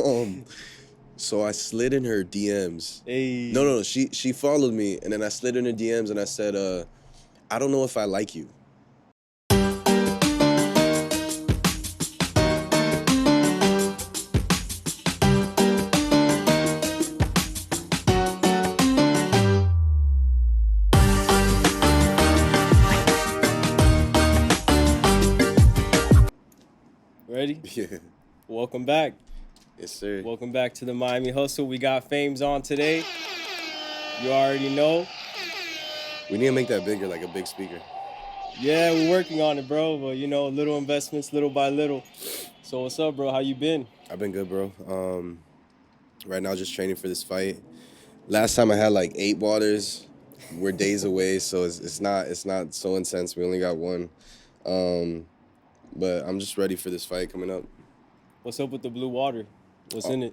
Um, so I slid in her DMs. Hey. No, she followed me, and then I slid in her DMs, and I said, I don't know if I like you. Ready? Yeah. Welcome back. Yes, sir. Welcome back to the Miami Hustle. We got FAMEZ on today. You already know. We need to make that bigger, like a big speaker. Yeah, we're working on it, bro. But little investments, little by little. So what's up, bro? How you been? I've been good, bro. Right now, just training for this fight. Last time I had like 8 waters. We're days away, so it's not so intense. We only got one. But I'm just ready for this fight coming up. What's up with the blue water? What's in it?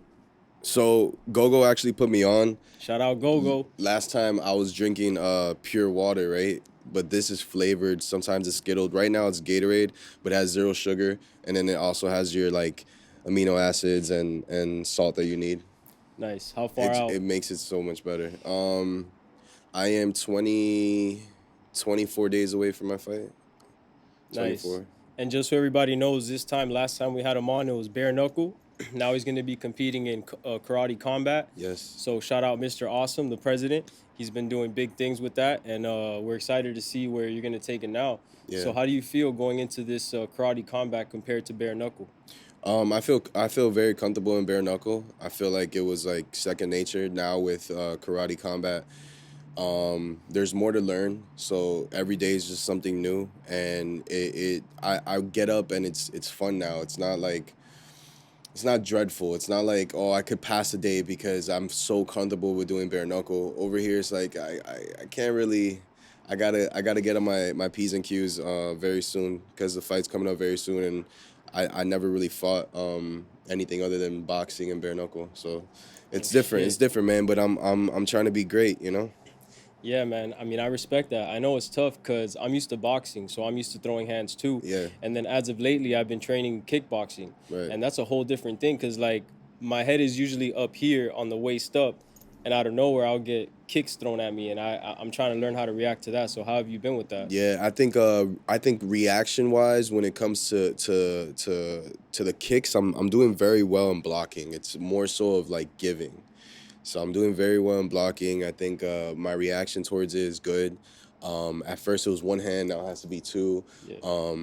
So Gogo actually put me on. Shout out Gogo. Last time I was drinking pure water, right? But this is flavored. Sometimes it's Skittled. Right now it's Gatorade, but it has 0 sugar, and then it also has your like amino acids and salt that you need. Nice. How far out? It makes it so much better. I am 24 days away from my fight. 24. Nice. And just so everybody knows, last time we had him on, it was bare knuckle. Now he's going to be competing in karate combat. Yes. So shout out Mr. Awesome, the president. He's been doing big things with that, and we're excited to see where you're going to take it now. Yeah. So how do you feel going into this karate combat compared to bare knuckle? I feel very comfortable in bare knuckle. I feel like it was like second nature now with karate combat. There's more to learn, so every day is just something new, and I get up and it's fun now. It's not dreadful. It's not like, oh, I could pass a day because I'm so comfortable with doing bare knuckle. Over here it's like I can't really. I gotta get on my P's and Q's very soon because the fight's coming up very soon, and I never really fought anything other than boxing and bare knuckle. So it's different. It's different, man, but I'm trying to be great, you know? Yeah, man. I mean, I respect that. I know it's tough because I'm used to boxing, so I'm used to throwing hands too. Yeah. And then as of lately, I've been training kickboxing. Right. And that's a whole different thing because, like, my head is usually up here on the waist up, and out of nowhere, I'll get kicks thrown at me, and I'm trying to learn how to react to that. So how have you been with that? Yeah, I think reaction-wise, when it comes to the kicks, I'm doing very well in blocking. It's more so of like giving. So I'm doing very well in blocking. I think my reaction towards it is good. At first it was one hand, now it has to be two. Yeah.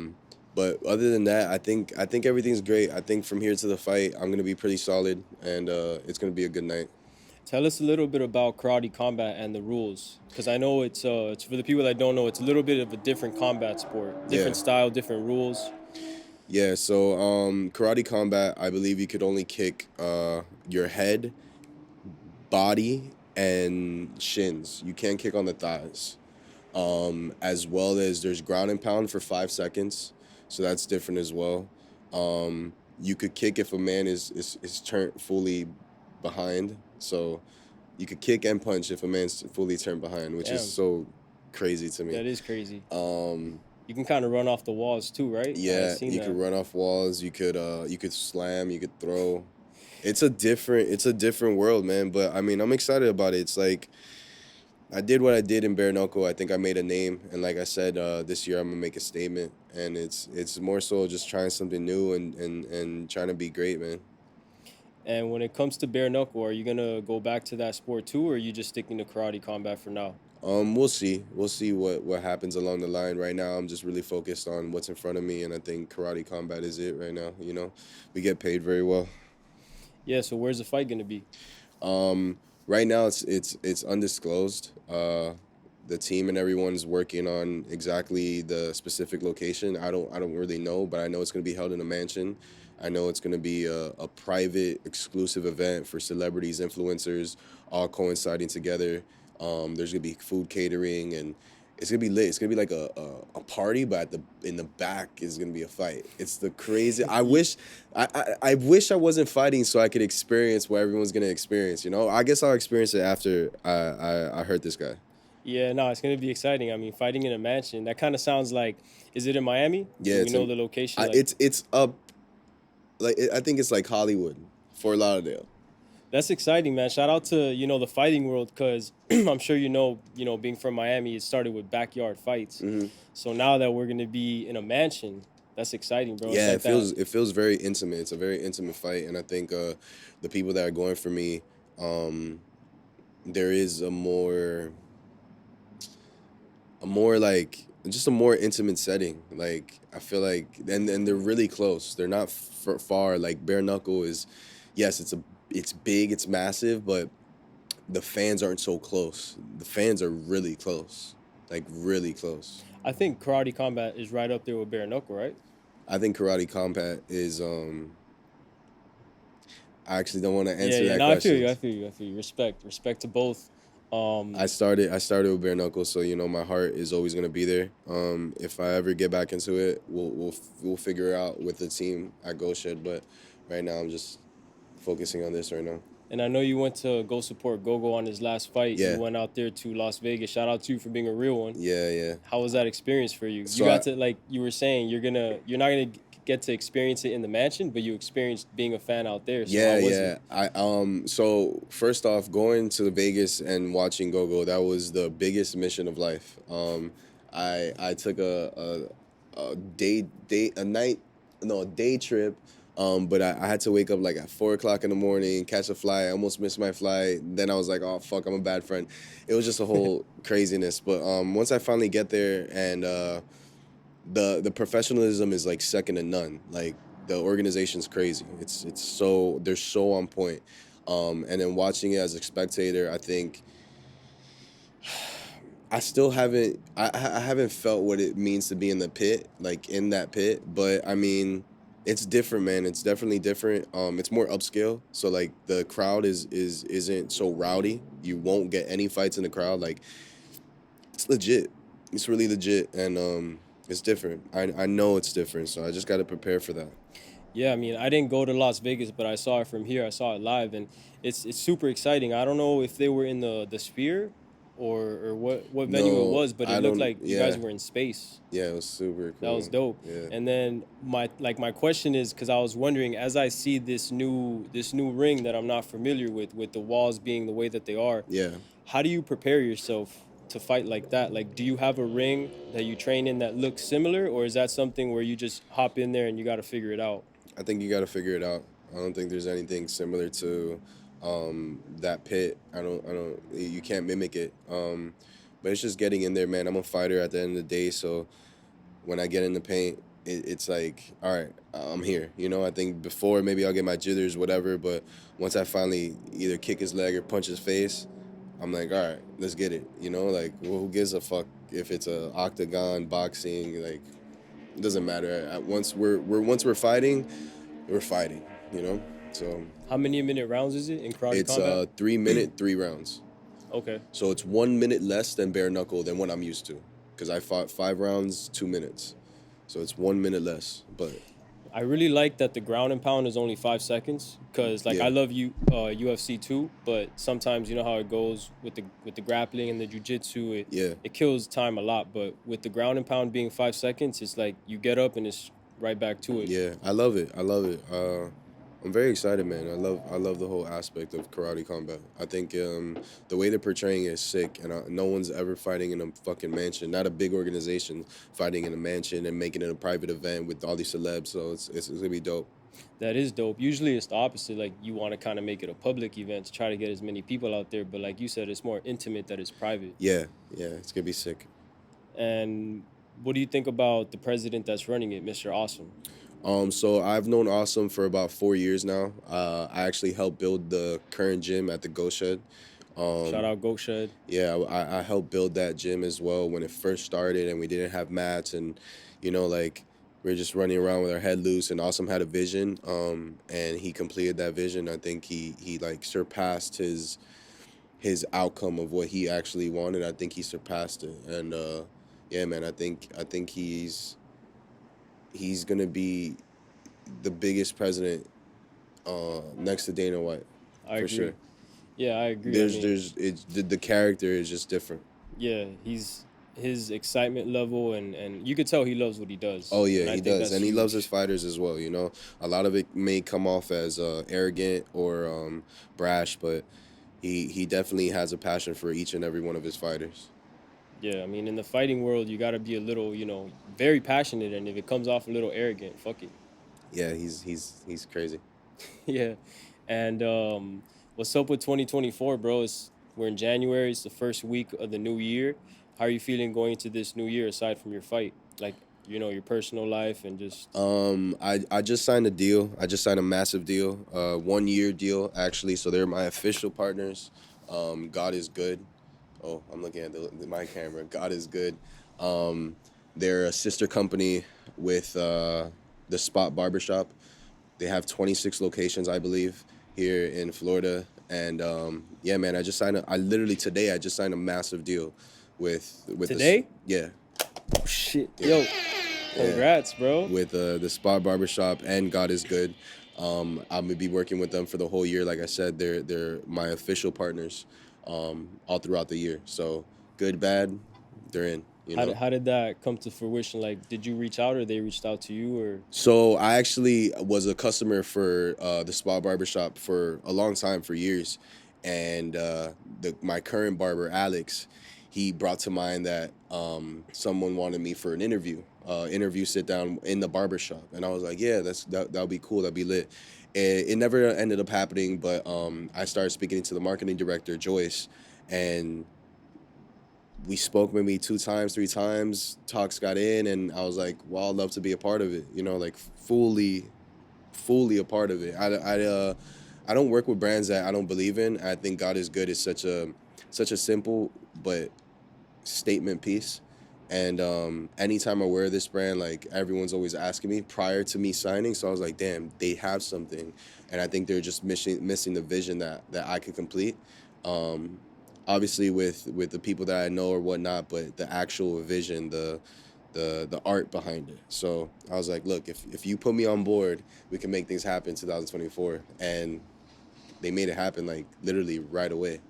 But other than that, I think everything's great. I think from here to the fight, I'm gonna be pretty solid, and it's gonna be a good night. Tell us a little bit about karate combat and the rules, because I know it's for the people that don't know, it's a little bit of a different combat sport, different style, different rules. Yeah. So karate combat, I believe you could only kick your head, body, and shins. You can't kick on the thighs. As well as there's ground and pound for 5 seconds, so that's different as well. You could kick if a man is turned fully behind, so you could kick and punch if a man's fully turned behind, which is so crazy to me. That is crazy. Um, You can kind of run off the walls too, right? yeah, you could run off walls. You could slam. You could throw. It's a different world, man. But I mean, I'm excited about it. It's like I did what I did in bare knuckle. I think I made a name, and like I said, this year I'm gonna make a statement, and it's more so just trying something new and trying to be great, man. And when it comes to bare knuckle, are you gonna go back to that sport too, or are you just sticking to karate combat for now? We'll see. We'll see what happens along the line. Right now, I'm just really focused on what's in front of me, and I think karate combat is it right now. You know, we get paid very well. Yeah. So where's the fight gonna be? Right now, it's undisclosed. The team and everyone's working on exactly the specific location. I don't really know, but I know it's gonna be held in a mansion. I know it's gonna be a private, exclusive event for celebrities, influencers, all coinciding together. There's gonna be food catering, and it's gonna be lit. It's gonna be like a party, but in the back is gonna be a fight. It's the crazy. I wish I wasn't fighting so I could experience what everyone's gonna experience. You know, I guess I'll experience it after I hurt this guy. Yeah, no, it's gonna be exciting. I mean, fighting in a mansion. That kind of sounds like. Is it in Miami? Yeah, Do it's we know in- the location? it's up. like I think it's like Hollywood, Fort Lauderdale. That's exciting, man. Shout out to, the fighting world, because I'm sure being from Miami, it started with backyard fights. Hmm. So now that we're gonna be in a mansion, that's exciting, bro. It's Yeah, like that. it feels very intimate. It's a very intimate fight, and I think the people that are going for me, um, there is a more like just a more intimate setting. Like I feel like, and they're really close. They're not far. Like bare knuckle is, yes, it's big, it's massive, but the fans aren't so close. The fans are really close, like really close. I think karate combat is right up there with bare knuckle, right? I think karate combat is. I actually don't want to Yeah, answer yeah. that No, I feel question. you. I feel you. I feel you. Respect to both. Um, I started with bare knuckles, so my heart is always gonna be there. If I ever get back into it, we'll figure it out with the team at Go Shed. But right now, I'm just focusing on this right now. and I know you went to go support Gogo on his last fight. You Yeah, went out there to Las Vegas. Shout out to you for being a real one. yeah, yeah. How was that experience for you? You So got to, like you were saying, you're not gonna get to experience it in the mansion, but you experienced being a fan out there. So how yeah, was it? yeah. So first off, going to Vegas and watching Go that was the biggest mission of life. I took a day a night no a day trip. But I had to wake up like at 4 o'clock in the morning, catch a flight. I almost missed my flight. Then I was like, oh fuck, I'm a bad friend. It was just a whole craziness. But once I finally get there, and the professionalism is like second to none. Like the organization's crazy. It's so they're so on point. And then watching it as a spectator, I think I still haven't I haven't felt what it means to be in the pit, like in that pit. But I mean, it's different, man. It's definitely different. It's more upscale. So like the crowd isn't so rowdy. You won't get any fights in the crowd. Like it's legit. It's really legit, and it's different. I know it's different, so I just got to prepare for that. Yeah, I mean, I didn't go to Las Vegas, but I saw it from here. I saw it live, and it's super exciting. I don't know if they were in the Sphere, or what venue it No, was, but it I looked don't. like you guys Yeah, were in space. yeah, it was super That was cool. dope. Yeah, And then my question is, because I was wondering, as I see this new ring that I'm not familiar with the walls being the way that they are, yeah. how do you prepare yourself to fight like that? Like, do you have a ring that you train in that looks similar, or is that something where you just hop in there and you got to figure it out? I think you got to figure it out. I don't think there's anything similar to that pit. I don't. You can't mimic it. But it's just getting in there, man. I'm a fighter at the end of the day, so when I get in the paint, it's like, all right, I'm here. I think before maybe I'll get my jitters, whatever, but once I finally either kick his leg or punch his face, I'm like, all right, let's get it. Like, well, who gives a fuck if it's a octagon boxing? Like, it doesn't matter. Once we're fighting, we're fighting. You know, so How many minute rounds is it in karate it's combat? 3 minute, 3 rounds. Okay. So it's 1 minute less than bare knuckle than what I'm used to, because I fought 5 rounds, 2 minutes. So it's 1 minute less. But I really like that the ground and pound is only 5 seconds, because like yeah, I love UFC too, but sometimes you know how it goes with the grappling and the jujitsu, it yeah, it kills time a lot. But with the ground and pound being 5 seconds, it's like you get up and it's right back to it. yeah. I love it. I love it. I'm very excited, man. I love the whole aspect of karate combat. I think the way they're portraying it is sick, and no one's ever fighting in a fucking mansion. Not a big organization fighting in a mansion and making it a private event with all these celebs. So it's gonna be dope. That is dope. Usually it's the opposite. Like you want to kind of make it a public event to try to get as many people out there, but like you said, it's more intimate that it's private. Yeah, yeah. It's gonna be sick. And what do you think about the president that's running it, Mr. Awesome? So I've known Awesome for about 4 years now. I actually helped build the current gym at the Go Shed. Shout Um, out Goat Shed. yeah, I helped build that gym as well when it first started, and we didn't have mats, and like we were just running around with our head loose. And Awesome had a vision, and he completed that vision. I think he like surpassed his outcome of what he actually wanted. I think he surpassed it, and yeah, man, I think he's gonna be the biggest president next to Dana White I for sure. agree. Yeah, I agree. I mean, There's it's the character is just different. yeah, he's his excitement level, and you could tell he loves what he Oh does, yeah, and I he think does, that's and he loves his huge. fighters as well. You know, a lot of it may come off as arrogant or brash, but he definitely has a passion for each and every one of his fighters. Yeah, I mean, in the fighting world, you got to be a little, very passionate, and if it comes off a little arrogant, fuck it. Yeah, he's crazy. Yeah. And what's up with 2024, bro? We're in January. It's the first week of the new year. How are you feeling going into this new year aside from your fight? Like, your personal life and just I just signed a deal. I just signed a massive deal, 1 year deal actually. So they're my official partners. God is good. Oh, I'm looking at my camera. God is good. Um, they're a sister company with the Spot Barbershop. They have 26 locations, I believe, here in Florida. And yeah, man, I literally today I just signed a massive deal with this. today? Yeah, Oh shit. yeah, Yo, yeah. congrats, bro. With the Spot Barbershop and God is Good. I'm gonna be working with them for the whole year. Like I said, they're my official partners all throughout the year. So good, bad, they're in. You How did know. how did that come to fruition? Like, did you reach out or they reached out to you or So I actually was a customer for the Spa Barbershop for a long time, for years, and my current barber Alex, he brought to mind that someone wanted me for an interview sit down in the barbershop, and I was like, yeah, that'll be cool, that'll be lit. It never ended up happening, but I started speaking to the marketing director Joyce, and we spoke maybe 2 times, 3 times. Talks got in, and I was like, "Well, I'd love to be a part of it." You know, like fully a part of it. I don't work with brands that I don't believe in. I think God is Good is such a simple but statement piece. And anytime I wear this brand, like everyone's always asking me prior to me signing. So I was like, damn, they have something, and I think they're just missing the vision that I could complete. Um, Obviously with the people that I know or whatnot, but the actual vision, the art behind it. So I was like, look, if you put me on board, we can make things happen 2024, and they made it happen like literally right away.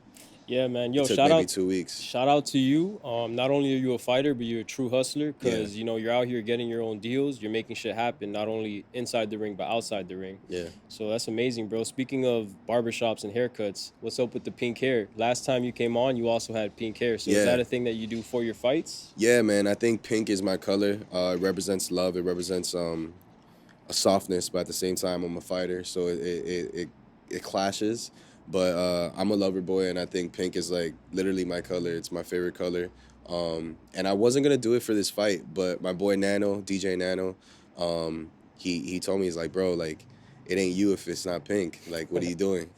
yeah, man. It Yo, took maybe 2 weeks. shout out to you. Not only are you a fighter, but you're a true hustler Yeah, because you're out here getting your own deals. You're making shit happen, not only inside the ring but outside the ring. yeah. So that's amazing, bro. Speaking of barbershops and haircuts, what's up with the pink hair? Last time you came on, you also had pink hair. So is Yeah, that a thing that you do for your fights? yeah, man. I think pink is my color. It represents love. It represents a softness, but at the same time, I'm a fighter, so it clashes. But I'm a lover boy, and I think pink is like literally my color. It's my favorite color. And I wasn't gonna do it for this fight, but my boy Nano, DJ Nano, he told me, he's like, bro, like it ain't you if it's not pink. Like, what are you doing?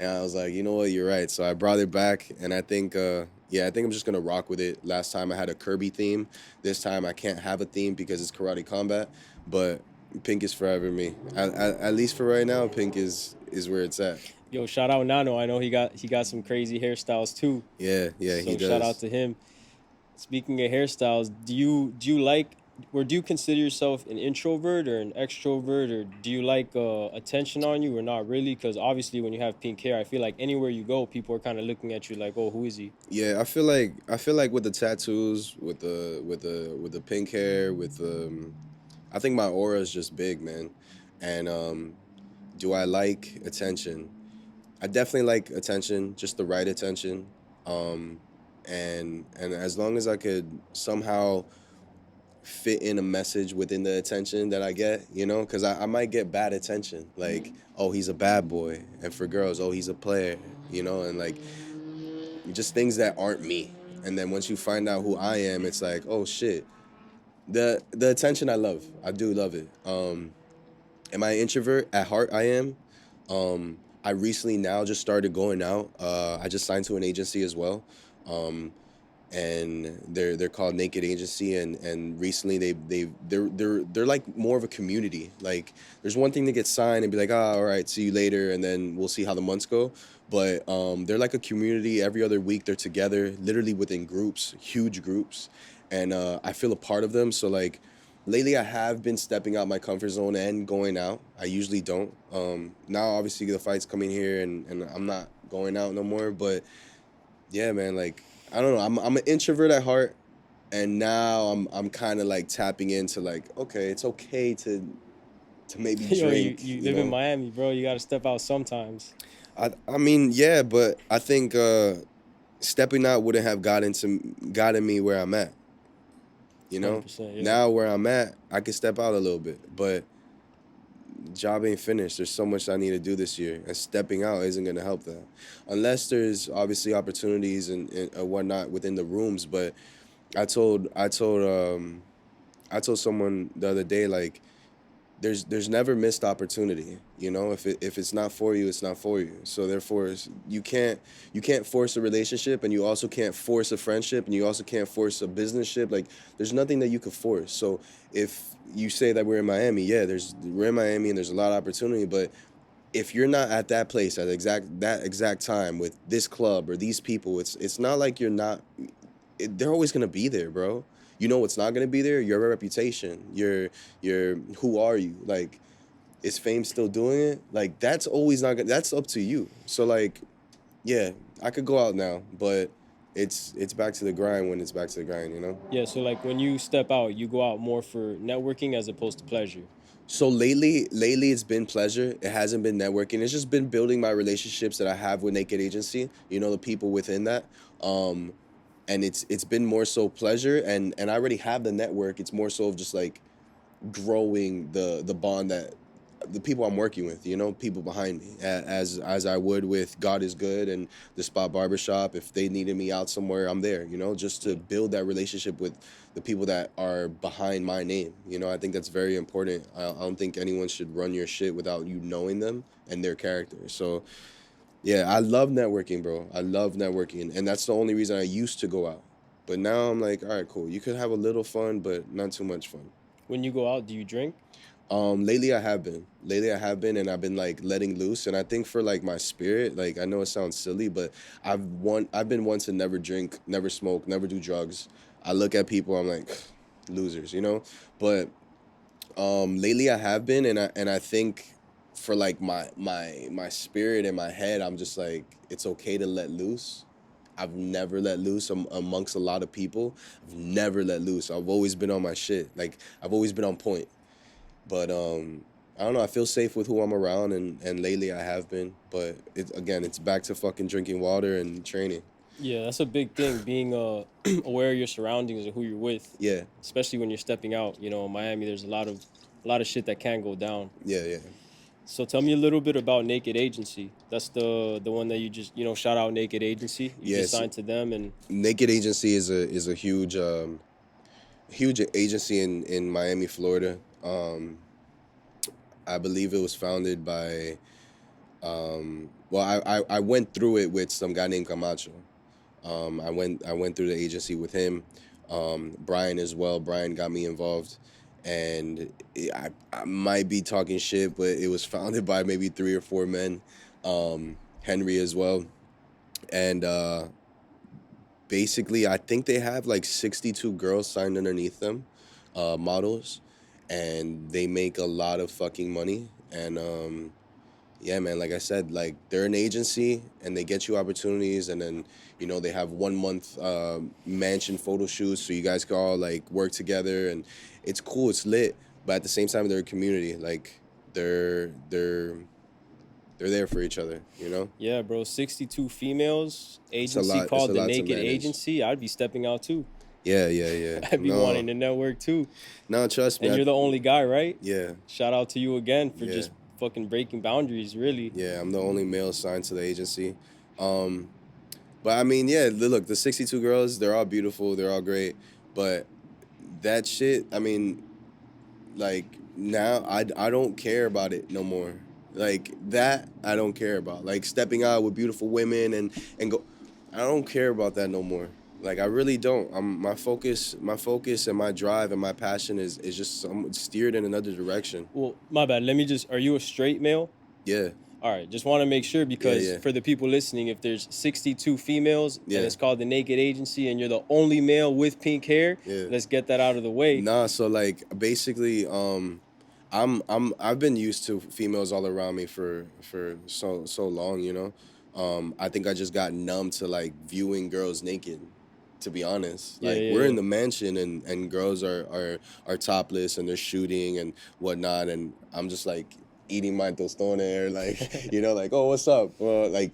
And I was like, you know what, you're right. So I brought it back, and I think yeah, I think I'm just gonna rock with it. Last time I had a Kirby theme. This time I can't have a theme because it's karate combat, but pink is forever me. At least for right now, pink is where it's at. Yo, shout out Nano. I know he got some crazy hairstyles too. Yeah, yeah, he So shout out does. to him. Speaking of hairstyles, do you like or do you consider yourself an introvert or an extrovert, or do you like attention on you or not really? Because obviously when you have pink hair, I feel like anywhere you go, people are kind of looking at you like, oh, who is he? Yeah, I feel like with the tattoos, with the pink hair, I think my aura is just big, man. And do I like attention? I definitely like attention, just the right attention. Um, and as long as I could somehow fit in a message within the attention that I get, because I might get bad attention, like, oh, he's a bad boy, and for girls, oh, he's a player, and like just things that aren't me. And then once you find out who I am, it's like, oh shit, the attention I love, I do love it. Am I an introvert at heart? I am. I recently now just started going out. I just signed to an agency as well. Um, and they're called Naked Agency, and recently they're like more of a community. Like, there's one thing to get signed and be like, all right, see you later, and then we'll see how the months go. But they're like a community. Every other week they're together, literally within groups, huge groups, and I feel a part of them. So like lately I have been stepping out my comfort zone and going out. I usually don't. Now obviously the fight's coming here, and I'm not going out no more. But yeah, man, like I don't know. I'm an introvert at heart. and now I'm kind of like tapping into like, okay, it's okay to maybe Yo, you drink, you you live in know. Miami, bro. You got to step out sometimes. I mean, yeah, but I think stepping out wouldn't have gotten me where I'm at, you know. 100%. Yeah. Now where I'm at, I can step out a little bit, but job ain't finished. There's so much I need to do this year, and stepping out isn't gonna help that, unless there's obviously opportunities and whatnot within the rooms. But I told I told I told someone the other day, like, there's never missed opportunity, you know. If it's not for you, it's not for you. So therefore you can't force a relationship, and you also can't force a friendship, and you also can't force a business ship. Like, there's nothing that you could force. So if you say that we're in Miami, yeah, we're in Miami and there's a lot of opportunity, but if you're not at that place at that exact time with this club or these people, it's not like you're not. They're always gonna be there, bro. You know what's not gonna be there? Your reputation. Your who are you? Like, is Fame still doing it? Like, that's always not gonna. That's up to you. So like, yeah, I could go out now, but it's back to the grind when it's back to the grind. You know. Yeah. So like when you step out, you go out more for networking as opposed to pleasure. So lately it's been pleasure. It hasn't been networking. It's just been building my relationships that I have with Naked Agency. You know, the people within that. Um, and it's been more so pleasure, and I already have the network. It's more so of just like growing the bond that the people I'm working with, you know, people behind me, as I would with God is Good and the Spot Barbershop. If they needed me out somewhere, I'm there, you know, just to Yeah. build that relationship with the people that are behind my name. You know, I think that's very important. I don't think anyone should run your shit without you knowing them and their character. So yeah, I love networking, bro. I love networking, and that's the only reason I used to go out. But now I'm like, all right, cool. You could have a little fun, but not too much fun. When you go out, do you drink? Lately I have been. Lately I have been, and I've been like letting loose. And I think for like my spirit, like, I know it sounds silly, but I've been one to never drink, never smoke, never do drugs. I look at people, I'm like, losers, you know. But lately I have been, and I think for like my spirit and my head, I'm just like, it's okay to let loose. I've never let loose amongst a lot of people. I've never let loose. I've always been on my shit. Like, I've always been on point. But I don't know. I feel safe with who I'm around, and lately I have been. But it's back to fucking drinking water and training. Yeah, that's a big thing. Being aware of your surroundings and who you're with, Yeah, especially when you're stepping out. You know, in Miami, there's a lot of shit that can go down. yeah, yeah. So tell me a little bit about Naked Agency. That's the one that you just, shout out Naked Agency. You just Yes, signed to them and Naked Agency is a huge agency in Miami, Florida. I believe it was founded by well, I went through it with some guy named Camacho. I went through the agency with him, Brian as well. Brian got me involved, and I might be talking shit, but it was founded by maybe 3 or 4 men, Henry as well, and basically I think they have like 62 girls signed underneath them, models, and they make a lot of fucking money. And yeah, man, like I said, like, they're an agency and they get you opportunities, and then, they have 1 month mansion photo shoots, so you guys can all like work together, and it's cool, it's lit. But at the same time, they're a community. Like, they're there for each other, you know. yeah, bro, 62 females, It's a agency lot. It's called a the lot to Naked manage. Agency. I'd be stepping out too. Yeah, yeah, yeah. I'd be wanting No, to network too. no, trust me. And you're the only guy, right? Yeah, Shout out to you again for yeah, just fucking breaking boundaries, really. yeah. I'm the only male signed to the agency. Um, but I mean, yeah. Look, the 62 girls, they're all beautiful. They're all great. But that shit, I mean, like, now I don't care about it no more. Like, that I don't care about. Like, stepping out with beautiful women and go, I don't care about that no more. Like, I really don't. My focus and my drive and my passion is just steered in another direction. Well, my bad. Are you a straight male? Yeah, All right, just want to make sure yeah, because yeah, for the people listening, if there's 62 females and yeah, it's called the Naked Agency and you're the only male with pink hair, yeah. let's get that out of the way. Nah, so like basically, I've been used to females all around me for so long, you know. I think I just got numb to like viewing girls naked. to be honest. Yeah, Like yeah, we're in yeah. the mansion and girls are topless and they're shooting and whatnot, and I'm just like eating my tostone, like like, oh, what's up? Well, like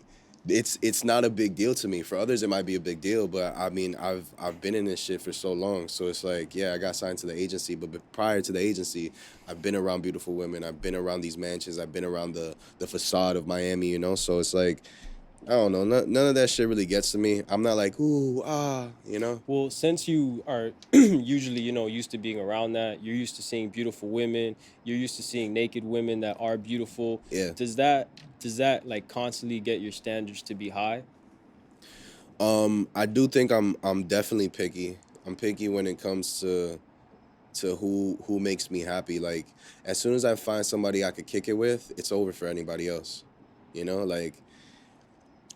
it's not a big deal to me. For others it might be a big deal, but I mean I've been in this shit for so long. So it's like, yeah, I got signed to the agency, but prior to the agency, I've been around beautiful women. I've been around these mansions. I've been around the facade of Miami, so it's like, I don't know. None of that shit really gets to me. I'm not like, ooh, ah. Well, since you are usually, used to being around that, you're used to seeing beautiful women, you're used to seeing naked women that are beautiful. Yeah. Does that like constantly get your standards to be high? I do think I'm definitely picky. I'm picky when it comes to who makes me happy. Like as soon as I find somebody I could kick it with, it's over for anybody else. Like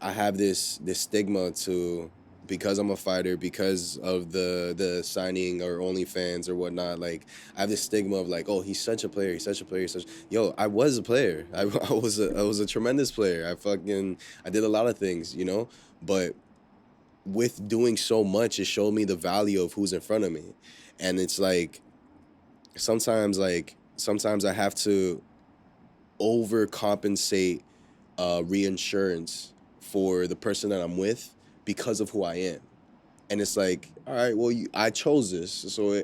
I have this stigma to, because I'm a fighter, because of the signing or OnlyFans or whatnot. Like I have this stigma of like, oh, he's such a player, he's such a player, he's such. Yo, I was a player. I was a tremendous player. I did a lot of things, but with doing so much, it showed me the value of who's in front of me, and it's sometimes I have to overcompensate reinsurance for the person that I'm with because of who I am. And it's like, all right, well, I chose this, so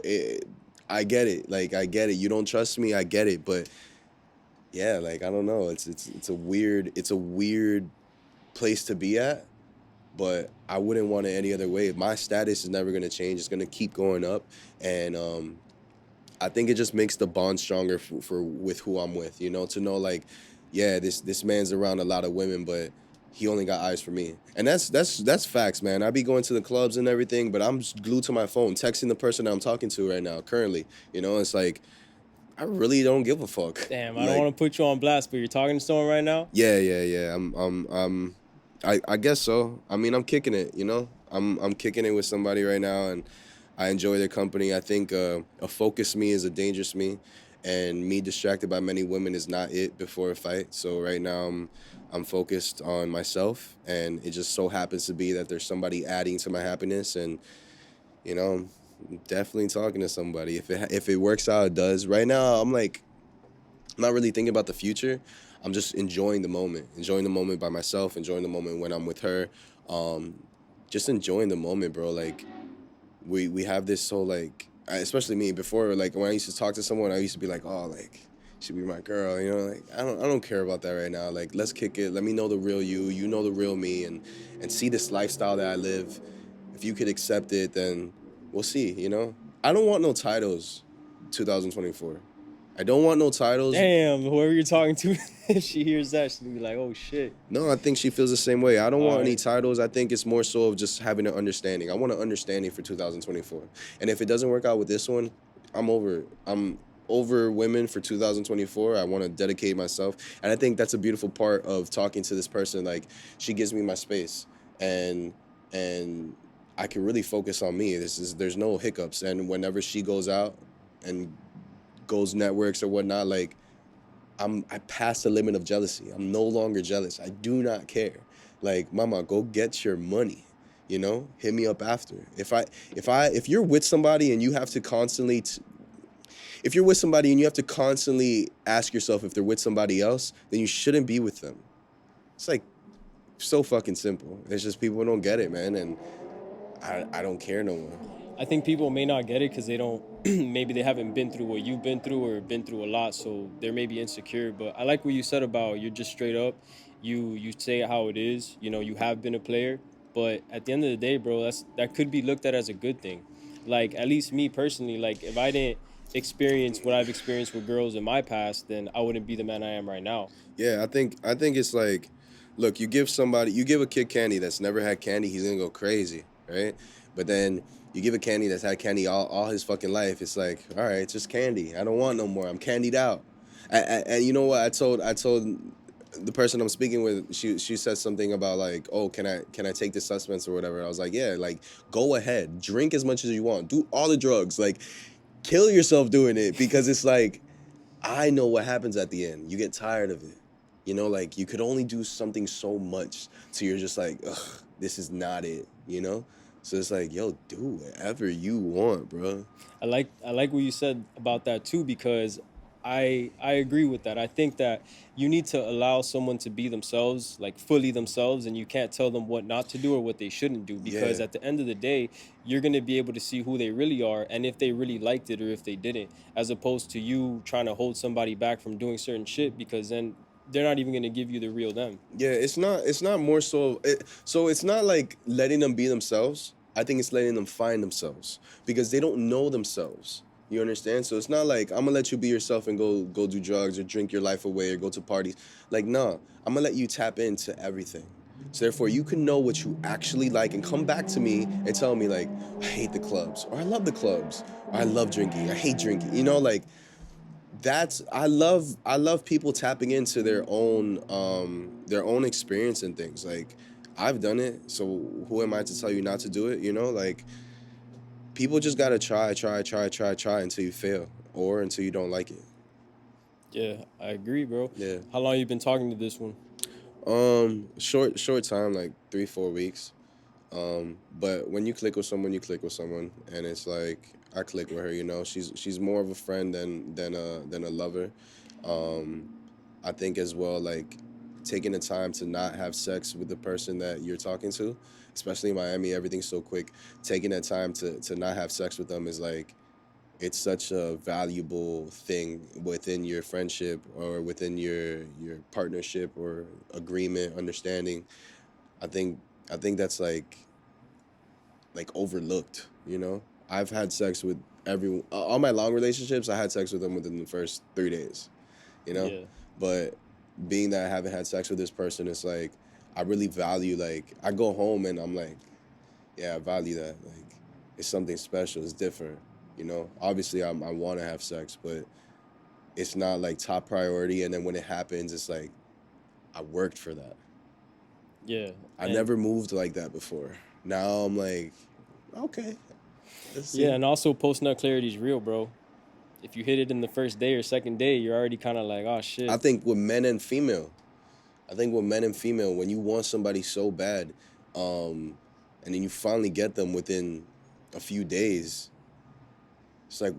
I get it. Like, I get it. You don't trust me, I get it. But yeah, like, I don't know. It's a weird place to be at. But I wouldn't want it any other way. My status is never gonna change. It's gonna keep going up, and I think it just makes the bond stronger for with who I'm with. To know like, yeah, this man's around a lot of women, but he only got eyes for me, and that's facts, man. I be going to the clubs and everything, but I'm just glued to my phone, texting the person that I'm talking to right now, currently. It's like I really don't give a fuck. Damn, I don't Like, want to put you on blast, but you're talking to someone right now? yeah, yeah, yeah. I guess so. I mean, I'm kicking it. I'm kicking it with somebody right now, and I enjoy their company. I think a focused me is a dangerous me, and me distracted by many women is not it before a fight. So right now I'm focused on myself, and it just so happens to be that there's somebody adding to my happiness, and I'm definitely talking to somebody. If it works out, it does. Right now, I'm not really thinking about the future. I'm just enjoying the moment by myself, enjoying the moment when I'm with her. Um, just enjoying the moment, bro. Like we have this whole like, especially me before, like when I used to talk to someone, I used to be like, oh, like she be my girl, like I don't care about that right now. Like let's kick it. Let me know the real you. You know the real me, and see this lifestyle that I live. If you could accept it, then we'll see. I don't want no titles. 2024. I don't want no titles. Damn, whoever you're talking to, if she hears that, she'll be like, "Oh shit." No, I think she feels the same way. I don't All want any right. titles. I think it's more so of just having an understanding. I want an understanding for 2024. And if it doesn't work out with this one, I'm over it. I'm over women for 2024. I want to dedicate myself. And I think that's a beautiful part of talking to this person. Like she gives me my space, and and I can really focus on me. There's no hiccups. And whenever she goes out and goes networks or whatnot, like I passed the limit of jealousy. I'm no longer jealous. I do not care. Like, mama, go get your money. Hit me up after. If you're with somebody and you have to constantly if you're with somebody and you have to constantly ask yourself if they're with somebody else, then you shouldn't be with them. It's like so fucking simple. It's just people don't get it, man, and I don't care no more. I think people may not get it because they don't, maybe they haven't been through what you've been through or been through a lot, so they're maybe insecure. But I like what you said about you're just straight up. You say it how it is. You have been a player, but at the end of the day, bro, that could be looked at as a good thing. Like at least me personally, like if I didn't experience what I've experienced with girls in my past, then I wouldn't be the man I am right now. Yeah, I think it's like, look, you give a kid candy that's never had candy, he's gonna go crazy, right? But then you give a candy that's had candy all his fucking life, it's like, all right, it's just candy. I don't want no more. I'm candied out. And you know what? I told the person I'm speaking with, she said something about like, oh, can I take the substance or whatever? I was like, yeah, like go ahead, drink as much as you want, do all the drugs, like kill yourself doing it, because it's like I know what happens at the end. You get tired of it. Like you could only do something so much, so you're just like, ugh, this is not it. So it's like, yo, do whatever you want, bro. I like what you said about that too, because I agree with that. I think that you need to allow someone to be themselves, like fully themselves, and you can't tell them what not to do or what they shouldn't do, because Yeah. at the end of the day, you're going to be able to see who they really are and if they really liked it or if they didn't, as opposed to you trying to hold somebody back from doing certain shit, because then they're not even going to give you the real them. Yeah, it's not more so so it's not like letting them be themselves. I think it's letting them find themselves because they don't know themselves. You understand? So it's not like I'm gonna let you be yourself and go do drugs or drink your life away or go to parties. Like, nah, I'm gonna let you tap into everything. So therefore you can know what you actually like and come back to me and tell me like, I hate the clubs or I love the clubs or I love drinking, I hate drinking. Like that's I love people tapping into their own experience and things. Like, I've done it, so who am I to tell you not to do it? Like, people just gotta try until you fail or until you don't like it. Yeah, I agree, bro. Yeah. How long you been talking to this one? Short time, like 3-4 weeks. But when you click with someone, you click with someone, and it's like I click with her. She's more of a friend than a lover. Um, I think as well, like taking the time to not have sex with the person that you're talking to, especially in Miami, everything's so quick. Taking that time to not have sex with them is like it's such a valuable thing within your friendship or within your partnership or agreement, understanding. I think I think that's like overlooked. I've had sex with everyone. All my long relationships, I had sex with them within the first 3 days. You know, Yeah. but being that I haven't had sex with this person, it's like I really value. Like, I go home and I'm like, yeah, I value that. Like, it's something special. It's different. Obviously I want to have sex, but it's not like top priority. And then when it happens, it's like I worked for that. Yeah. I And never moved like that before. Now I'm like, okay, let's yeah, see. and also post nut clarity is real, bro. If you hit it in the first day or second day, you're already kind of like, oh I shit. think with men and female, when you want somebody so bad, um, and then you finally get them within a few days, it's like,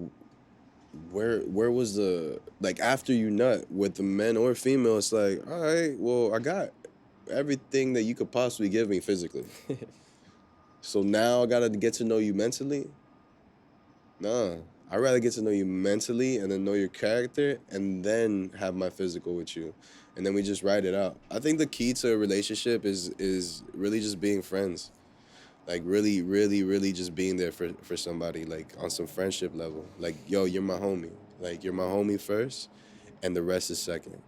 where was the, like, after you nut with the men or female, it's like, all right, well, I got everything that you could possibly give me physically. So now I gotta get to know you mentally. Nah, I'd rather get to know you mentally and then know your character and then have my physical with you. And then we just ride it out. I think the key to a relationship is really just being friends. Like, really, really, really just being there for somebody, like on some friendship level. Like, yo, you're my homie. Like, you're my homie first and the rest is second.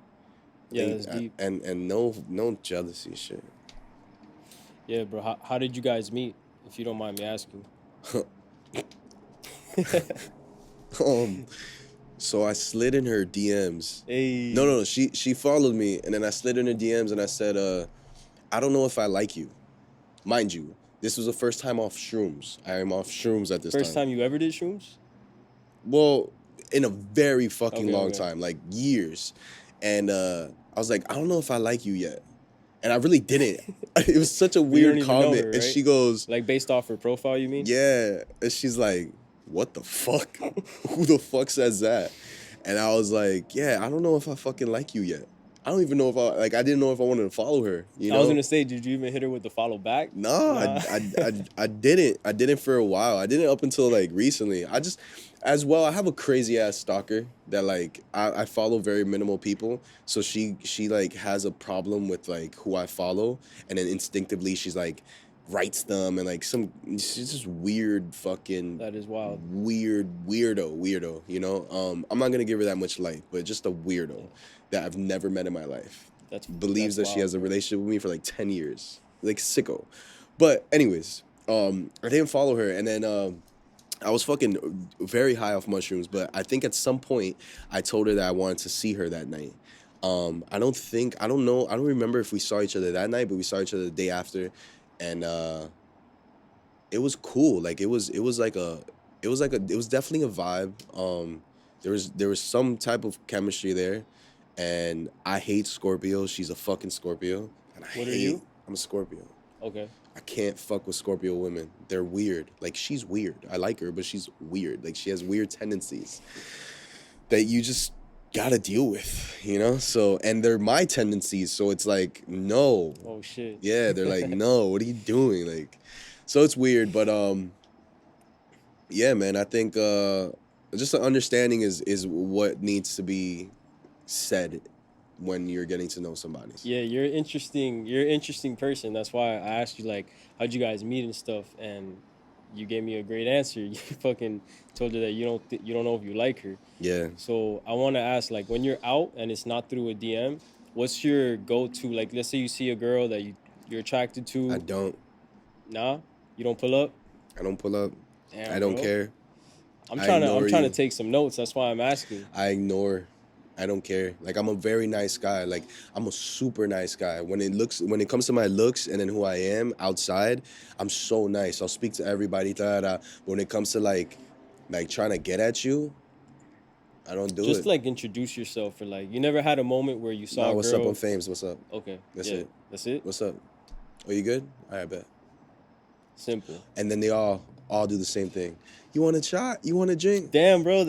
I Yeah, think that's deep. and no jealousy shit. Yeah, bro. How did you guys meet, if you don't mind me asking? um so I slid in her DMs. No, Hey. no, no. She followed me, and then I slid in her DMs, and I said, I don't know if I like you. Mind you, this was the first time off shrooms. I am off shrooms at this First time. time you ever did shrooms? Well, in a very fucking Okay, long okay. time, like years. And I was like, I don't know if I like you yet. And I really didn't. It was such a But you don't weird even know comment. her, And right? she goes, Like based off her profile, you mean? yeah. And she's like, what the fuck? Who the fuck says that? And I was like, yeah, I don't know if I fucking like you yet. I don't even know if I didn't know if I wanted to follow her, you I was know? gonna say, did you even hit her with the follow back? No, Nah. I didn't. I didn't for a while. I didn't up until like recently. As well, I have a crazy ass stalker that like I follow very minimal people. So she like has a problem with like who I follow, and then instinctively she's like writes them and like she's just weird fucking That is wild. weirdo. I'm not gonna give her that much light, but just a weirdo Yeah, that I've never met in my life believes that's that she has wild, a bro. relationship with me for like 10 years. Like, sicko. But anyways, I didn't follow her, and then I was fucking very high off mushrooms, but I think at some point I told her that I wanted to see her that night. I don't know, I don't remember if we saw each other that night, but we saw each other the day after, and it was cool. Like, it was definitely a vibe. There was some type of chemistry there, and I hate Scorpios. She's a fucking Scorpio, and What are you? I'm a Scorpio. Okay. I can't fuck with Scorpio women. They're weird. Like she's weird. I like her, but she's weird. Like she has weird tendencies that you just gotta deal with, you know? So, and they're my tendencies. So it's like, no. Oh shit. Yeah, they're like, no, what are you doing? Like, so it's weird, but yeah, man, I think just the understanding is what needs to be said when you're getting to know somebody. Yeah, you're interesting. You're an interesting person. That's why I asked you like, how'd you guys meet and stuff, and you gave me a great answer. You fucking told her that you don't know if you like her. Yeah, So I want to ask, like, when you're out and it's not through a DM, what's your go-to? Like, let's say you see a girl that you're attracted I to. don't. Nah, you don't pull up. I don't pull up. I Damn, don't bro. care. I I'm ignore trying to you. take some notes. That's why I'm asking. I ignore. I don't care. Like I'm a very nice guy. Like I'm a super nice guy. When it comes to my looks and then who I am outside, I'm so nice. I'll speak to everybody. Da, da. But when it comes to like trying to get at you, I don't do Just it. like introduce yourself, or like you never had a moment where you saw Nah, a what's up on girl. Fames? What's up? Okay, That's yeah, it. that's it. What's up? Oh, you good? All right, bet. Simple. And then they all do the same thing. You want a shot? You want a drink? Damn, bro.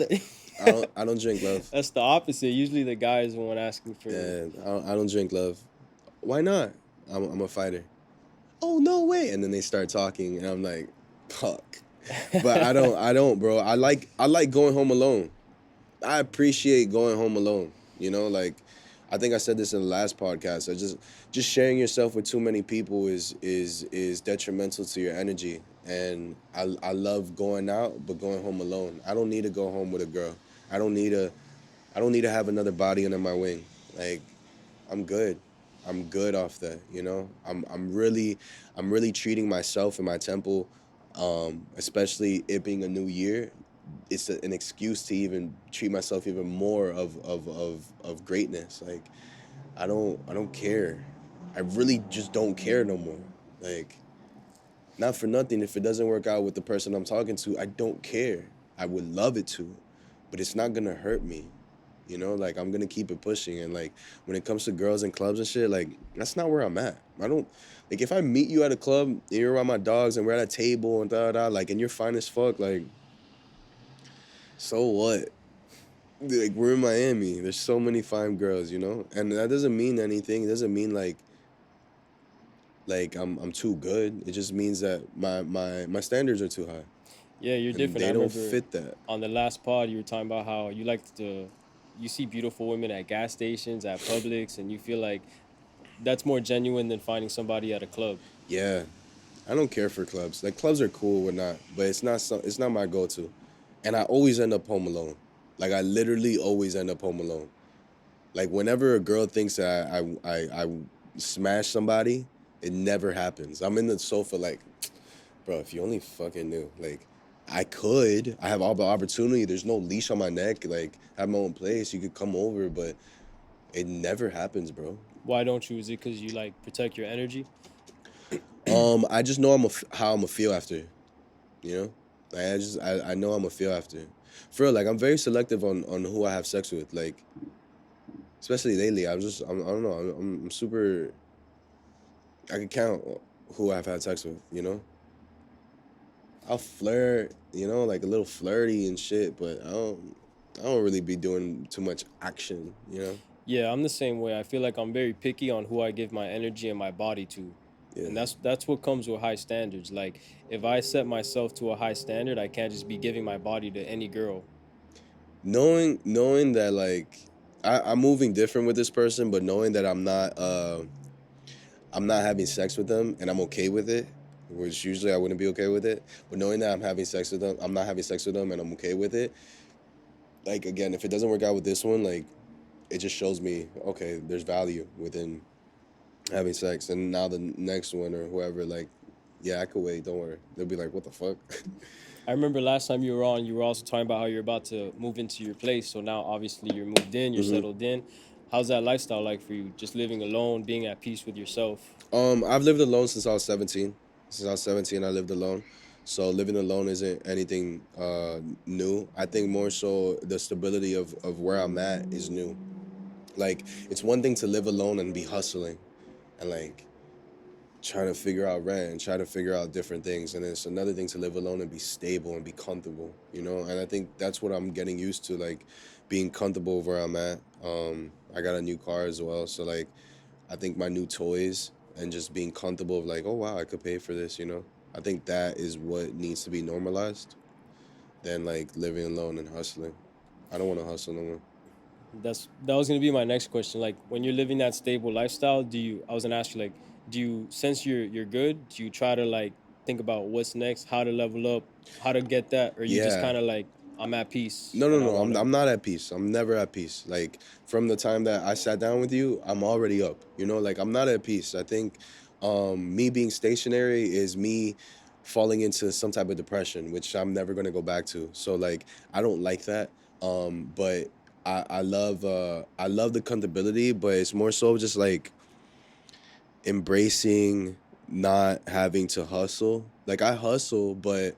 I don't drink, love. That's the opposite. Usually the guy is the one asking for. Yeah, I don't drink, love. Why not? I'm a fighter. Oh no way! And then they start talking, and I'm like, fuck. But I don't, bro. I like going home alone. I appreciate going home alone. You know, like I think I said this in the last podcast. I just sharing yourself with too many people is detrimental to your energy. And I love going out, but going home alone. I don't need to go home with a girl. I don't need to I don't need to have another body under my wing. Like I'm good. I'm good off that, you know? I'm really treating myself and my temple, especially it being a new year. It's an excuse to even treat myself even more of greatness. Like I don't care. I really just don't care no more. Like not for nothing. If it doesn't work out with the person I'm talking to, I don't care. I would love it to, but it's not gonna hurt me. You know, like I'm gonna keep it pushing. And like when it comes to girls and clubs and shit, like that's not where I'm at. I don't like if I meet you at a club and you're around my dogs and we're at a table and da da, like and you're fine as fuck, like so what? Like we're in Miami. There's so many fine girls, you know, and that doesn't mean anything. It doesn't mean like I'm too good. It just means that my standards are too high, Yeah, you're and different. I they don't remember fit that. on the last pod you were talking about how you like to you see beautiful women at gas stations, at Publix, and you feel like that's more genuine than finding somebody at a club. Yeah, I don't care for clubs. Like clubs are cool or not, but it's not my go-to. And I always end up home alone. Like I literally always end up home alone. Like whenever a girl thinks that I smash somebody, it never happens. I'm in the sofa like, bro, if you only fucking knew. Like I could. I have all the opportunity. There's no leash on my neck. Like I have my own place. You could come over, but it never happens, bro. Why don't you? Is it because you like protect your energy? I just know how I'm gonna feel after. You know, like I know I'm gonna feel after. For real, like I'm very selective on who I have sex with. Like especially lately, I don't know. I'm super. I can count who I've had sex with. You know, I'll flirt. You know, like a little flirty and shit, but I don't really be doing too much action. You know. Yeah, I'm the same way. I feel like I'm very picky on who I give my energy and my body to. Yeah. And that's what comes with high standards. Like if I set myself to a high standard, I can't just be giving my body to any girl. Knowing that like I'm moving different with this person, but knowing that I'm not having sex with them and I'm okay with it, which usually I wouldn't be okay with it. But knowing that I'm not having sex with them and I'm okay with it. Like again, if it doesn't work out with this one, like it just shows me okay, there's value within having sex. And now the next one or whoever, like, yeah, I could wait. Don't worry. They'll be like, what the fuck? I remember last time you were on, you were also talking about how you're about to move into your place. So now obviously you're moved in, you're hmm settled in. How's that lifestyle like for you? Just living alone, being at peace with yourself. I've lived alone since I was 17. Since I was 17, I lived alone. So living alone isn't anything new. I think more so the stability of where I'm at is new. Like it's one thing to live alone and be hustling, and like trying to figure out rent and try to figure out different things. And it's another thing to live alone and be stable and be comfortable, you know? And I think that's what I'm getting used to, like being comfortable where I'm at. I got a new car as well. So like I think my new toys and just being comfortable of like, oh wow, I could pay for this, you know? I think that is what needs to be normalized than like living alone and hustling. I don't want to hustle no more. That was gonna be my next question. Like when you're living that stable lifestyle, I was gonna ask you like, do you since you're good, do you try to like think about what's next, how to level up, how to get that, or you just Yeah. kind of like I'm at peace No, no, and I no. I'm wanna. I'm not at peace. I'm never at peace. Like from the time that I sat down with you, I'm already up. You know, like I'm not at peace. I think me being stationary is me falling into some type of depression, which I'm never gonna go back to. So like I don't like that. But I love the comfortability, but it's more so just like embracing not having to hustle. Like I hustle, but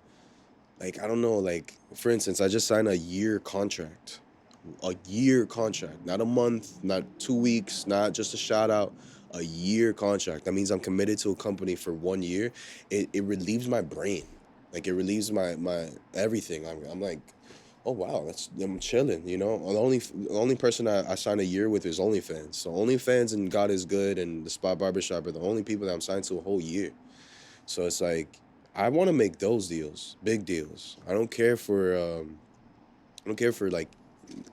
like I don't know, like for instance, I just signed a year contract, not a month, not 2 weeks, not just a shout out, a year contract. That means I'm committed to a company for 1 year. It relieves my brain, like it relieves my everything. I'm like, oh wow, I'm chilling, you know. The only person I signed a year with is OnlyFans. So OnlyFans and God is Good and the Spot Barbershop are the only people that I'm signed to a whole year. So it's like I want to make those deals, big deals. I don't care for like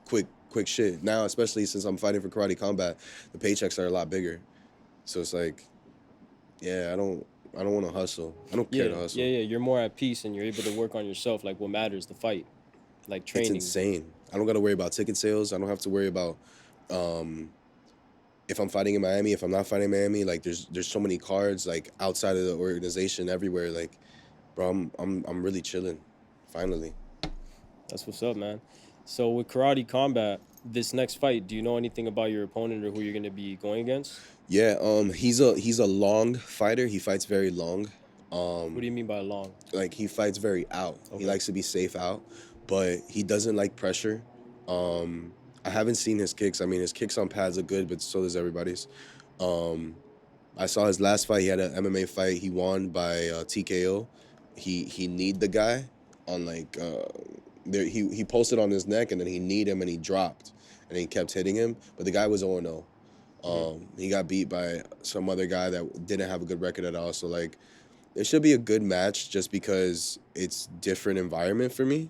quick shit. Now, especially since I'm fighting for karate combat, the paychecks are a lot bigger. So it's like, yeah, I don't want to hustle. I don't care to hustle. Yeah. You're more at peace and you're able to work on yourself. Like what matters, the fight, like It's training. insane. I don't got to worry about ticket sales. I don't have to worry about um if I'm fighting in Miami, if I'm not fighting in Miami, like there's so many cards like outside of the organization everywhere. Like, bro, I'm really chilling. Finally. That's what's up, man. So with karate combat, this next fight, do you know anything about your opponent or who you're gonna be going against? Yeah, he's a long fighter. He fights very long. What do you mean by long? Like he fights very out. He Okay. likes to be safe out, but he doesn't like pressure. Um, I haven't seen his kicks. I mean, his kicks on pads are good, but so does everybody's. Um, I saw his last fight. He had an MMA fight. He won by TKO. He kneed the guy on like there. He posted on his neck and then he kneed him and he dropped and he kept hitting him. But the guy was 0-0. Hmm. He got beat by some other guy that didn't have a good record at all. So like it should be a good match just because it's different environment for me,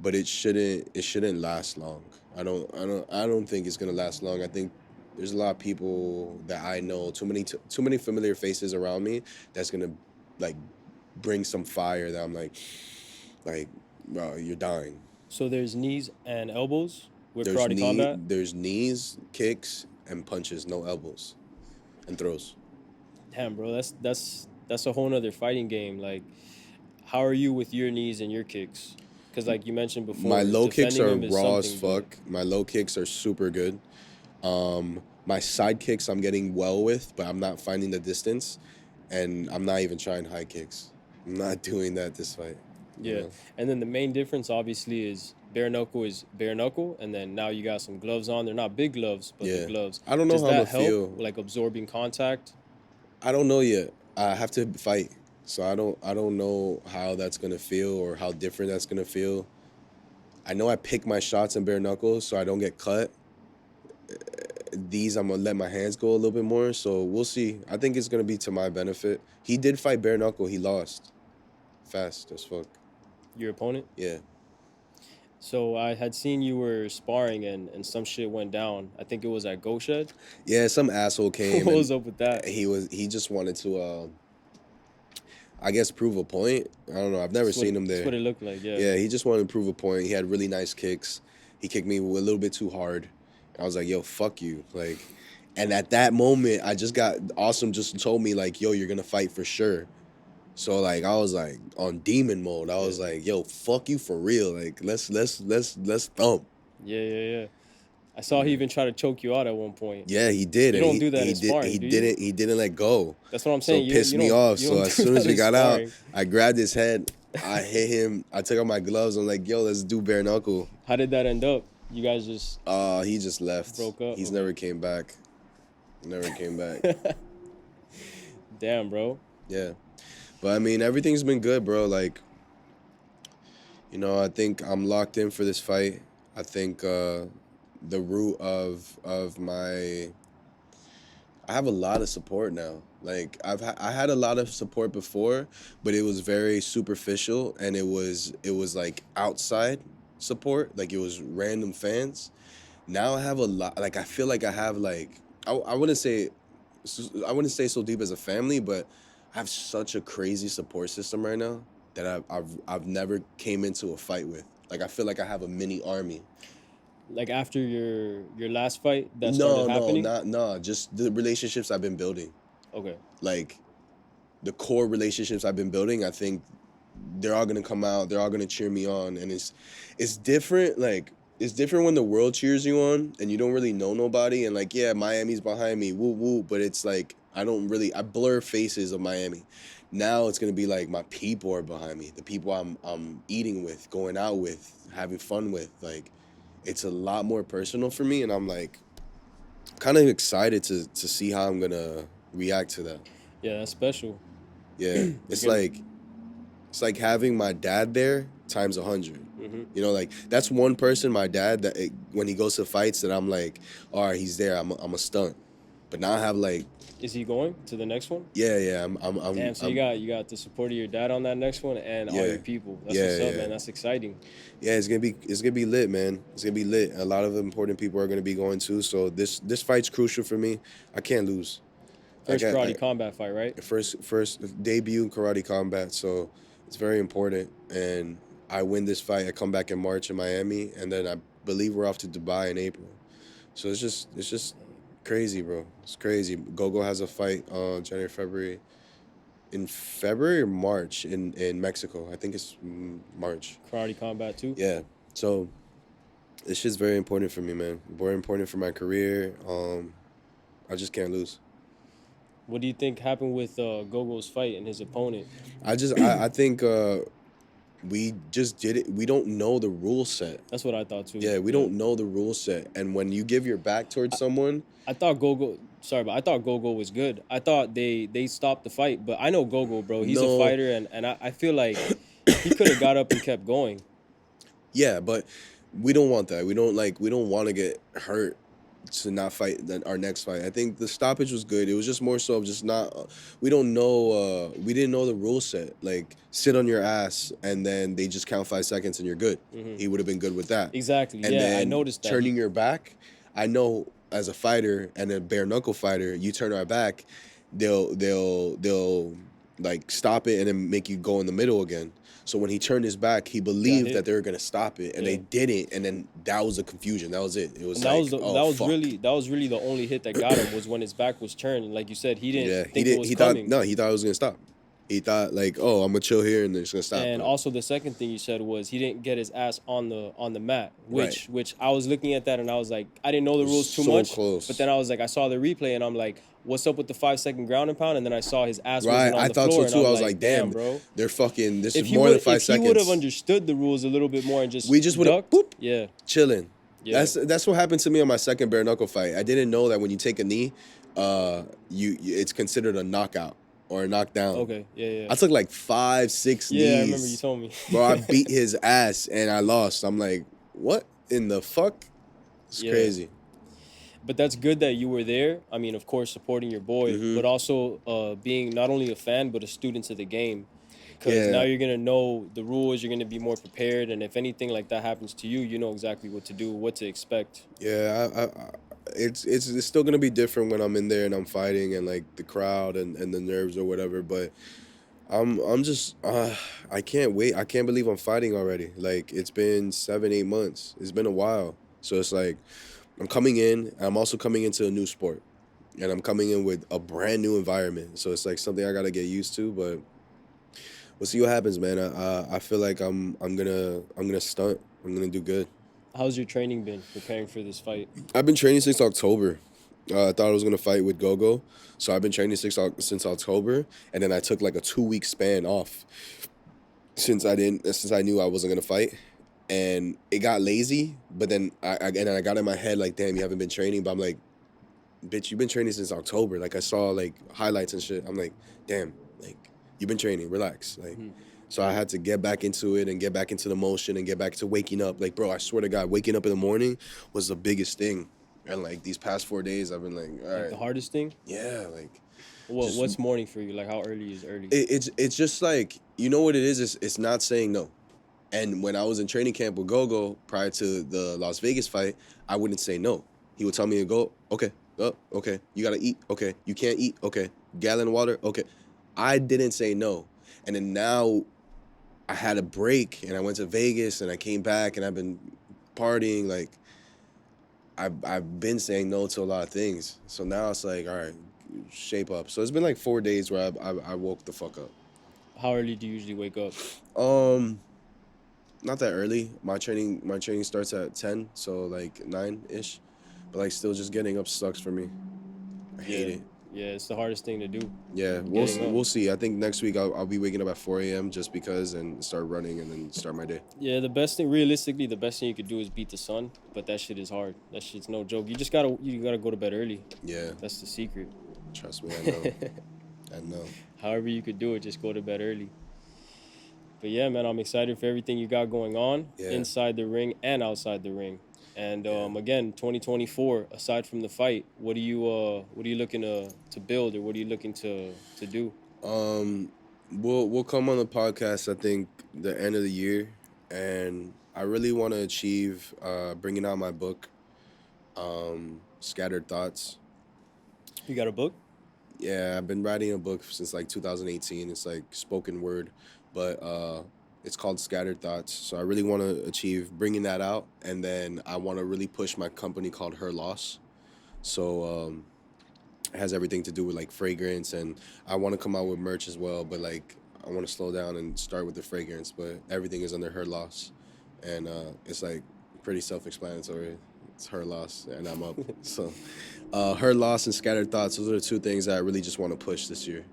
but it shouldn't last long. I don't think it's gonna last long. I think there's a lot of people that I know, too many familiar faces around me that's gonna like bring some fire that I'm like bro, you're dying. So there's knees and elbows with karate combat. There's knees, kicks, and punches, no elbows and throws. Damn, bro, that's a whole nother fighting game. Like, how are you with your knees and your kicks? Because like you mentioned My before, low kicks defending are them is raw as something, but fuck. My low kicks are super good. My side kicks I'm getting well with, but I'm not finding the distance, and I'm not even trying high kicks. I'm not doing that this fight. You yeah. know. And then the main difference obviously is bare knuckle, and then now you got some gloves on. They're not big gloves, but they're Yeah. gloves. I don't know Does how I'm that gonna help, feel. like absorbing contact? I don't know yet. I have to fight, so I don't know how that's gonna feel or how different that's gonna feel. I know I pick my shots in bare knuckles so I don't get cut. These I'm gonna let my hands go a little bit more, so we'll see. I think it's gonna be to my benefit. He did fight bare knuckle. He lost fast as fuck. Your opponent? Yeah. So I had seen you were sparring and some shit went down. I think it was at Go Shed. Yeah, some asshole What came and was up with that? he just wanted to I guess prove a point. I don't know. I've never seen him That's there. what it looked like. Yeah. Yeah, he just wanted to prove a point. He had really nice kicks. He kicked me a little bit too hard. I was like, "Yo, fuck you." Like and at that moment, I just got Awesome just told me like, "Yo, you're going to fight for sure." So like I was like on demon mode. I Yeah. was like, "Yo, fuck you for real. Like let's thump." Yeah. I saw he even tried to choke you out at one point. Yeah, he did, You and don't he do that he in did sparring, do you? he didn't let go. That's what I'm So saying. it pissed me off. You So don't as do soon as that we in got out, sparring. I grabbed his head, I hit him, I took out my gloves, I'm like, yo, let's do bare knuckle. How did that end up? You guys just He just left. broke up? He's Okay. never came back. Never came back. Damn, bro. Yeah. But I mean, everything's been good, bro. Like, I think I'm locked in for this fight. I think the root of my I have a lot of support now. Like I had a lot of support before, but it was very superficial and it was like outside support, like it was random fans. Now I have a lot. Like I feel like I have like I wouldn't say so deep as a family, but I have such a crazy support system right now that I've never came into a fight with. Like I feel like I have a mini army. Like after your last fight, that started No, no, happening. not no, just the relationships I've been building. Okay. Like the core relationships I've been building, I think they're all gonna come out. They're all gonna cheer me on, and it's different. Like it's different when the world cheers you on, and you don't really know nobody, and like yeah, Miami's behind me, woo woo. But it's like I blur faces of Miami. Now it's gonna be like my people are behind me, the people I'm eating with, going out with, having fun with. Like it's a lot more personal for me, and I'm like kind of excited to see how I'm gonna react to that. Yeah, that's special. Yeah, You're gonna. it's like having my dad there times 100. Hmm. Like that's one person, my dad, that when he goes to fights, that I'm like, all right, he's there. I'm a stunt. But now I have like, Is he going to the next one? yeah, yeah, Damn. So you got the support of your dad on that next one and all yeah, your people. That's yeah, what's up, yeah, man. That's exciting. yeah. It's gonna be lit, man. It's gonna be lit. A lot of important people are gonna be going too. So this fight's crucial for me. I can't lose. First karate combat fight, right? First debut in karate combat, so it's very important. And I win this fight. I come back in March in Miami, and then I believe we're off to Dubai in April. So it's just crazy, bro. It's crazy. Gogo has a fight on January, February, in February or March in Mexico. I think it's March. Karate combat too. Yeah. So it's just very important for me, man. Very important for my career. I just can't lose. What do you think happened with Gogo's fight and his opponent? I think we just did it. We don't know the rule set. That's what I thought too. Yeah, we don't know the rule set. And when you give your back towards someone, I thought Gogo. Sorry, but I thought Gogo was good. I thought they stopped the fight, but I know Gogo, bro. He's a no, fighter, and I feel like he could have got up and kept going. yeah, but we don't want that. We don't want to get hurt to not fight our next fight. I think the stoppage was good. It was just more so of just not. We don't know. We didn't know the rule set. Like sit on your ass and then they just count 5 seconds and you're good. Hmm. He would have been good with that. Exactly. And Yeah, I then noticed that. turning your back. I know as a fighter and a bare knuckle fighter, you turn our back, they'll like stop it and then make you go in the middle again. So when he turned his back, he believed hit. that they were gonna stop it, and Yeah. they didn't. And then that was a confusion. That was it. It was And that like, was the, oh that was fuck. really the only hit that got him was when his back was turned. And like you said, he didn't Yeah, think it was He coming. he thought it was gonna stop. He thought like, oh, I'm gonna chill here and then it's gonna stop. And But also the second thing you said was he didn't get his ass on the mat, which I was looking at that and I was like, I didn't know the rules too so much. close. But then I was like, I saw the replay and I'm like, what's up with the 5 second ground and pound? And then I saw his ass right, wasn't on I the thought floor, so too. and I was like, damn, bro. they're fucking. This If is he more would than 5 if he seconds. would have understood the rules a little bit more and just We just would have ducked, yeah. chilling. Yeah. That's what happened to me on my second bare knuckle fight. I didn't know that when you take a knee, it's considered a knockout or a knockdown. Okay, yeah. I took like 5, 6 knees. Yeah, I remember you told me. Bro, I beat his ass and I lost. I'm like, what in the fuck? It's Yeah. crazy. But that's good that you were there. I mean, of course, supporting your boy, Mhm. but also being not only a fan but a student to the game. Because Yeah. now you're gonna know the rules. You're gonna be more prepared, and if anything like that happens to you, you know exactly what to do, what to expect. Yeah, it's still gonna be different when I'm in there and I'm fighting and like the crowd and the nerves or whatever. But I'm just I can't wait. I can't believe I'm fighting already. Like it's been 7, 8 months. It's been a while. So it's like I'm coming in. I'm also coming into a new sport, and I'm coming in with a brand new environment. So it's like something I gotta get used to. But we'll see what happens, man. I feel like I'm gonna stunt. I'm gonna do good. How's your training been preparing for this fight? I've been training since October. I thought I was gonna fight with Gogo, so I've been training since October, and then I took like a 2 week span off since I knew I wasn't gonna fight, and it got lazy. But then I got in my head like, damn, you haven't been training. But I'm like, bitch, you've been training since October. Like I saw like highlights and shit. I'm like, damn, like you've been training, relax. Like, Mhm. so I had to get back into it and get back into the motion and get back to waking up. Like, bro, I swear to God, waking up in the morning was the biggest thing. And like these past 4 days, I've been like, all Like right, the hardest thing? yeah, like just What's morning for you? Like how early is early? it's just like you know what it is. It's not saying no. And when I was in training camp with Gogo prior to the Las Vegas fight, I wouldn't say no. He would tell me to go, okay, oh, okay, you gotta eat, okay, you can't eat, okay, gallon of water, okay. I didn't say no. And then now I had a break and I went to Vegas and I came back and I've been partying. Like I've been saying no to a lot of things. So now it's like, all right, shape up. So it's been like 4 days where I woke the fuck up. How early do you usually wake up? Um, Not that early. My training starts at 10, so like 9-ish. But like still just getting up sucks for me. I hate Yeah. it. Yeah, it's the hardest thing to do. Yeah, Getting up. we'll see. I think next week I'll be waking up at 4 a.m. just because and start running and then start my day. Yeah, the best thing, realistically, the best thing you could do is beat the sun, but that shit is hard. That shit's no joke. You gotta go to bed early. Yeah, That's the secret. trust me, I know. I know. However you could do it, just go to bed early. But yeah, man, I'm excited for everything you got going on Yeah. inside the ring and outside the ring. And Yeah. again, 2024. Aside from the fight, what are you looking to build, or what are you looking to do? Um, we'll come on the podcast. I think the end of the year, and I really want to achieve bringing out my book, Scattered Thoughts. You got a book? Yeah, I've been writing a book since like 2018. It's like spoken word, but it's called Scattered Thoughts. So I really want to achieve bringing that out, and then I want to really push my company called Her Loss. So it has everything to do with like fragrance, and I want to come out with merch as well. But like I want to slow down and start with the fragrance, but everything is under Her Loss, and it's like pretty self-explanatory. It's her loss, and I'm up. So, her loss and scattered thoughts. Those are the two things that I really just want to push this year.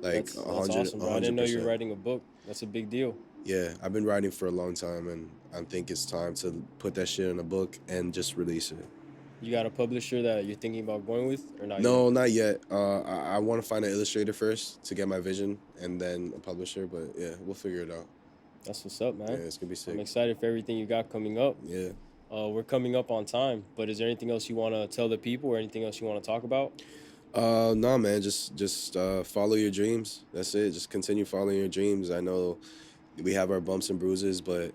Like That's awesome, a bro. I didn't hundred know you were percent. writing a book. That's a big deal. Yeah, I've been writing for a long time, and I think it's time to put that shit in a book and just release it. You got a publisher that you're thinking about going with, or not yet? No, not yet. I want to find an illustrator first to get my vision, and then a publisher. But yeah, we'll figure it out. That's what's up, Yeah, man. it's gonna be I'm sick. excited for everything you got coming up. Yeah. We're coming up on time, but is there anything else you want to tell the people, or anything else you want to talk about? No, man. Just follow your dreams. That's it. Just continue following your dreams. I know we have our bumps and bruises, but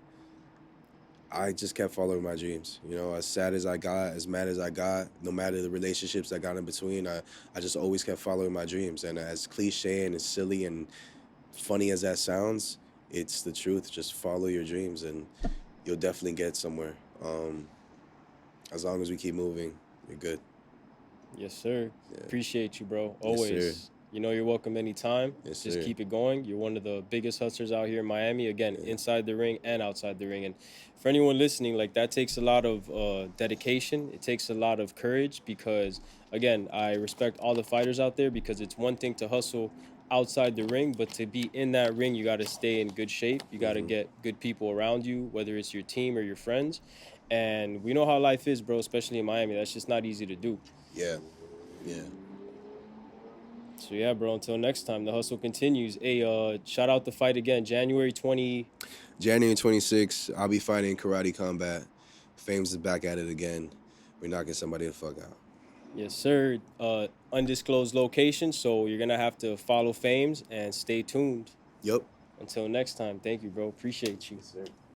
I just kept following my dreams. You know, as sad as I got, as mad as I got, no matter the relationships that got in between, I just always kept following my dreams. And as cliche and as silly and funny as that sounds, it's the truth. Just follow your dreams and you'll definitely get somewhere. As long as we keep moving, you're good. Yes, sir. Yeah. Appreciate you, bro. Yes, sir. Always. You know you're welcome anytime. Yes, Just sir. keep it going. You're one of the biggest hustlers out here in Miami. Again, Yeah. inside the ring and outside the ring. And for anyone listening, like that takes a lot of dedication. It takes a lot of courage because, again, I respect all the fighters out there because it's one thing to hustle outside the ring, but to be in that ring, you got to stay in good shape. You got to get good people around you, whether it's your team or your friends. And we know how life is, bro, especially in Miami. That's just not easy to do. Yeah. Yeah. So yeah, bro. Until next time, the hustle continues. Hey, shout out the fight again, January 20. January 26th, I'll be fighting Karate Combat. FAMEZ is back at it again. We're knocking somebody the fuck out. Yes, sir. Undisclosed location. So you're gonna have to follow FAMEZ and stay tuned. Yup. Until next time, thank you, bro. Appreciate you. Yes, sir.